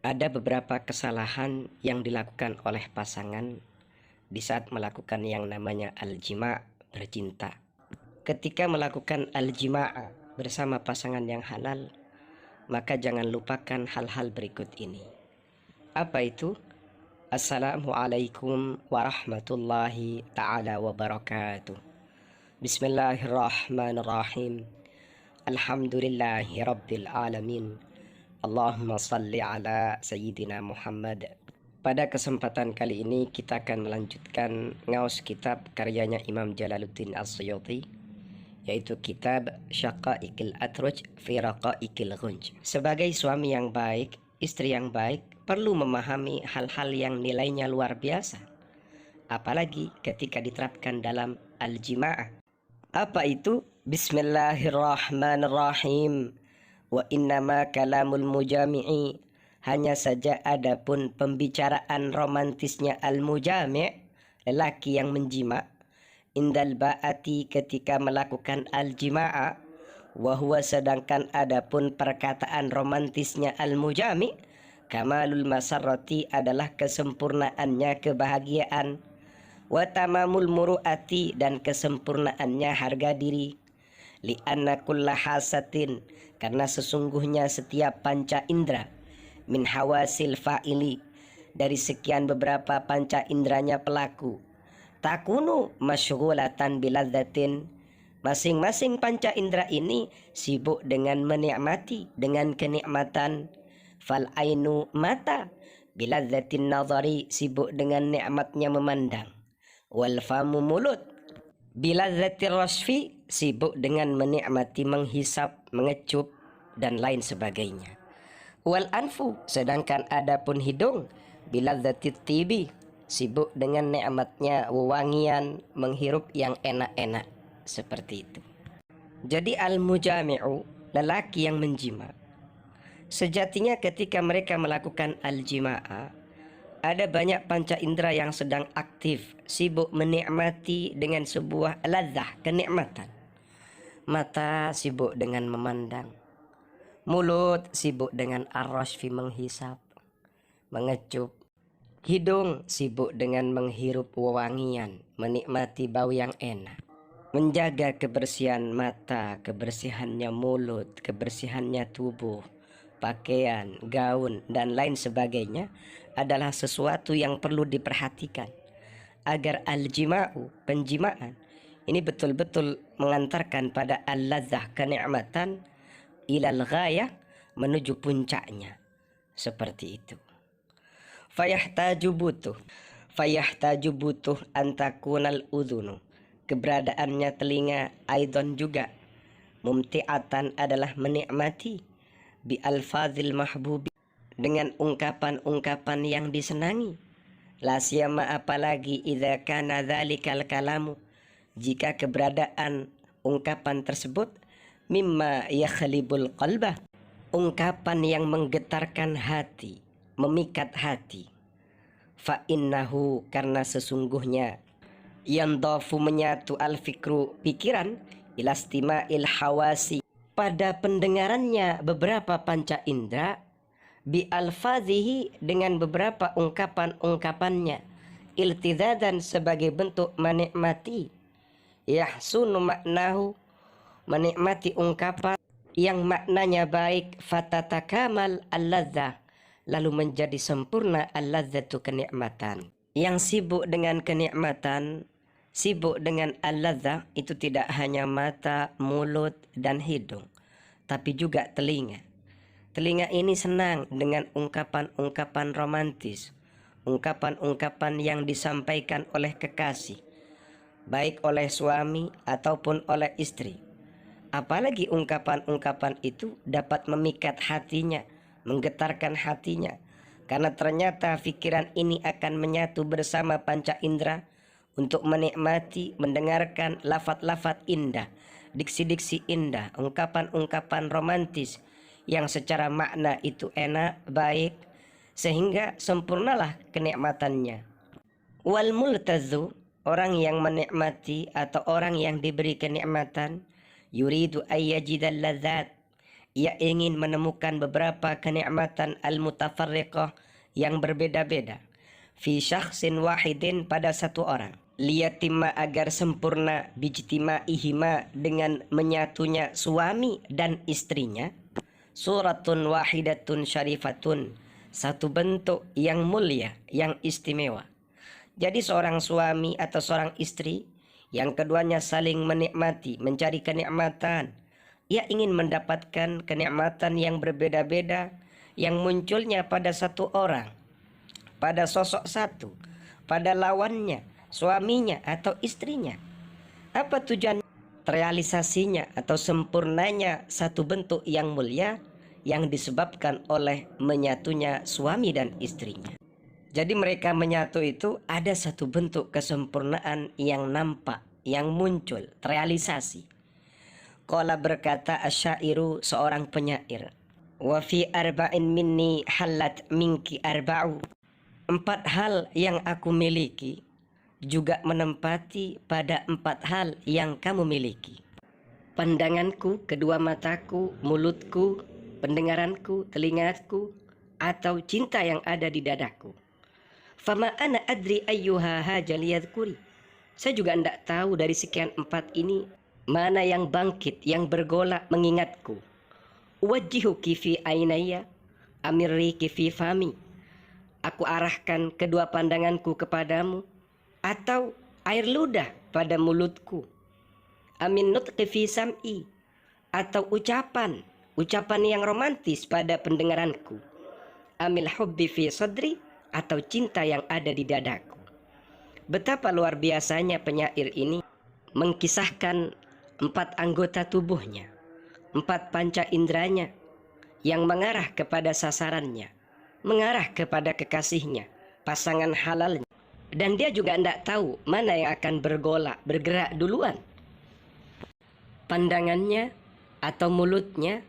Ada beberapa kesalahan yang dilakukan oleh pasangan di saat melakukan yang namanya al-jima' bercinta. Ketika melakukan al-jima' bersama pasangan yang halal, maka jangan lupakan hal-hal berikut ini. Apa itu? Assalamualaikum warahmatullahi ta'ala wabarakatuh. Bismillahirrahmanirrahim. Alhamdulillahi rabbil alamin. Allahumma salli ala Sayyidina Muhammad. Pada kesempatan kali ini kita akan melanjutkan ngaus kitab karyanya Imam Jalaluddin As-Suyuti, yaitu kitab Syaqa'iqil Atruj fi Raqa'iqil Ghunj. Sebagai suami yang baik, istri yang baik perlu memahami hal-hal yang nilainya luar biasa, apalagi ketika diterapkan dalam al-jima'ah. Apa itu? Bismillahirrahmanirrahim. Wa innama kalamul mujami'i, hanya saja adapun pembicaraan romantisnya al-mujami', lelaki yang menjima', indal ba'ati ketika melakukan al-jima'a, wa huwa sedangkan adapun perkataan romantisnya al-mujami', kamalul masarrati adalah kesempurnaannya kebahagiaan, wa tamamul muru'ati dan kesempurnaannya harga diri. Li'anna kulla hasatin, karena sesungguhnya setiap panca indera, min hawasil fa'ili, dari sekian beberapa panca inderanya pelaku, takunu masyghulatan biladzatin, masing-masing panca indera ini sibuk dengan menikmati, dengan kenikmatan. Fal ainu mata, biladzatin nazari, sibuk dengan nikmatnya memandang. Wal famu mulut, biladzatir rasfi, sibuk dengan menikmati menghisap, mengecup dan lain sebagainya. Wal anfu, sedangkan adapun hidung, biladzatit tibi, sibuk dengan nikmatnya wewangian, menghirup yang enak-enak, seperti itu. Jadi al-mujami'u, lelaki yang menjima, sejatinya ketika mereka melakukan al-jima'ah, ada banyak panca indera yang sedang aktif, sibuk menikmati dengan sebuah ladzah, kenikmatan. Mata sibuk dengan memandang, mulut sibuk dengan ar-rashfi, menghisap, mengecup, hidung sibuk dengan menghirup wewangian, menikmati bau yang enak. Menjaga kebersihan mata, kebersihannya mulut, kebersihannya tubuh, pakaian, gaun, dan lain sebagainya adalah sesuatu yang perlu diperhatikan agar al-jima'u, penjimaan, ini betul-betul mengantarkan pada al-ladzah, kenikmatan, ilal ghayah, menuju puncaknya. Seperti itu. Fayahtaju butuh antakunal udhunu, keberadaannya telinga, aidon juga, mumti'atan adalah menikmati, bi alfazil mahbubi, dengan ungkapan-ungkapan yang disenangi. La siyama, apalagi idza kana dzalikal kalamu, jika keberadaan ungkapan tersebut mimma yakhlibul qalbah, ungkapan yang menggetarkan hati, memikat hati. Fa innahu, karena sesungguhnya, yandafu, menyatu, al fikru, pikiran, ilastima'il hawasi, pada pendengarannya beberapa panca indera, bi alfazihi, dengan beberapa ungkapan-ungkapannya, iltizadan, sebagai bentuk menikmati, yahsunu maknahu, menikmati ungkapan yang maknanya baik, fatatakamal al-ladzah, lalu menjadi sempurna al-ladzatu, kenikmatan. Yang sibuk dengan kenikmatan, sibuk dengan al-ladzah, itu tidak hanya mata, mulut, dan hidung, tapi juga telinga. Telinga ini senang dengan ungkapan-ungkapan romantis, ungkapan-ungkapan yang disampaikan oleh kekasih, baik oleh suami ataupun oleh istri. Apalagi ungkapan-ungkapan itu dapat memikat hatinya, menggetarkan hatinya, karena ternyata pikiran ini akan menyatu bersama panca indera untuk menikmati, mendengarkan lafaz-lafaz indah, diksi-diksi indah, ungkapan-ungkapan romantis yang secara makna itu enak, baik, sehingga sempurnalah kenikmatannya. Wal multazu, orang yang menikmati atau orang yang diberi kenikmatan, yuridu ayyajidal ladzat, Ia ingin menemukan beberapa kenikmatan al-mutafarriqah yang berbeda-beda fi syakhsin wahidin pada satu orang. Liyatimma agar sempurna bijtima'ihima dengan menyatunya suami dan istrinya. Suratun wahidatun syarifatun, satu bentuk yang mulia, yang istimewa. Jadi seorang suami atau seorang istri yang keduanya saling menikmati, mencari kenikmatan. Ia ingin mendapatkan kenikmatan yang berbeda-beda yang munculnya pada satu orang, pada sosok satu, pada lawannya, suaminya atau istrinya. Apa tujuan terrealisasinya atau sempurnanya satu bentuk yang mulia yang disebabkan oleh menyatunya suami dan istrinya? Jadi mereka menyatu itu ada satu bentuk kesempurnaan yang nampak, yang muncul, terrealisasi. Qala berkata asyairu, seorang penyair, wa fi arba'in minni halat minki arba'u. 4 hal yang aku miliki juga menempati pada 4 hal yang kamu miliki. Pandanganku, kedua mataku, mulutku, pendengaranku, telingaku, atau cinta yang ada di dadaku. Fama ana adri ayyuha haja liyadhkuri. Saya juga tidak tahu dari sekian 4 ini mana yang bangkit, yang bergolak mengingatku. Wajjihuki fi ainaya amirriki fi fami. Aku arahkan kedua pandanganku kepadamu, atau air ludah pada mulutku. Amin nutqi fi sam'i, atau ucapan yang romantis pada pendengaranku. Amil hubbi fi sadri, atau cinta yang ada di dadaku. Betapa luar biasanya penyair ini mengkisahkan 4 anggota tubuhnya, 4 panca inderanya yang mengarah kepada sasarannya, mengarah kepada kekasihnya, pasangan halalnya. Dan dia juga tidak tahu mana yang akan bergerak duluan. Pandangannya, atau mulutnya,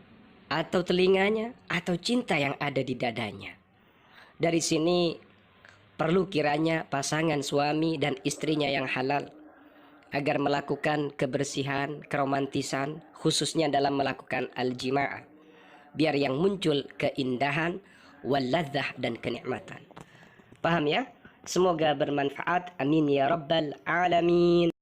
atau telinganya, atau cinta yang ada di dadanya. Dari sini perlu kiranya pasangan suami dan istrinya yang halal agar melakukan kebersihan, keromantisan, khususnya dalam melakukan al-jima'ah, biar yang muncul keindahan, wal-ladzah dan kenikmatan. Paham ya? Semoga bermanfaat. Amin ya rabbal alamin.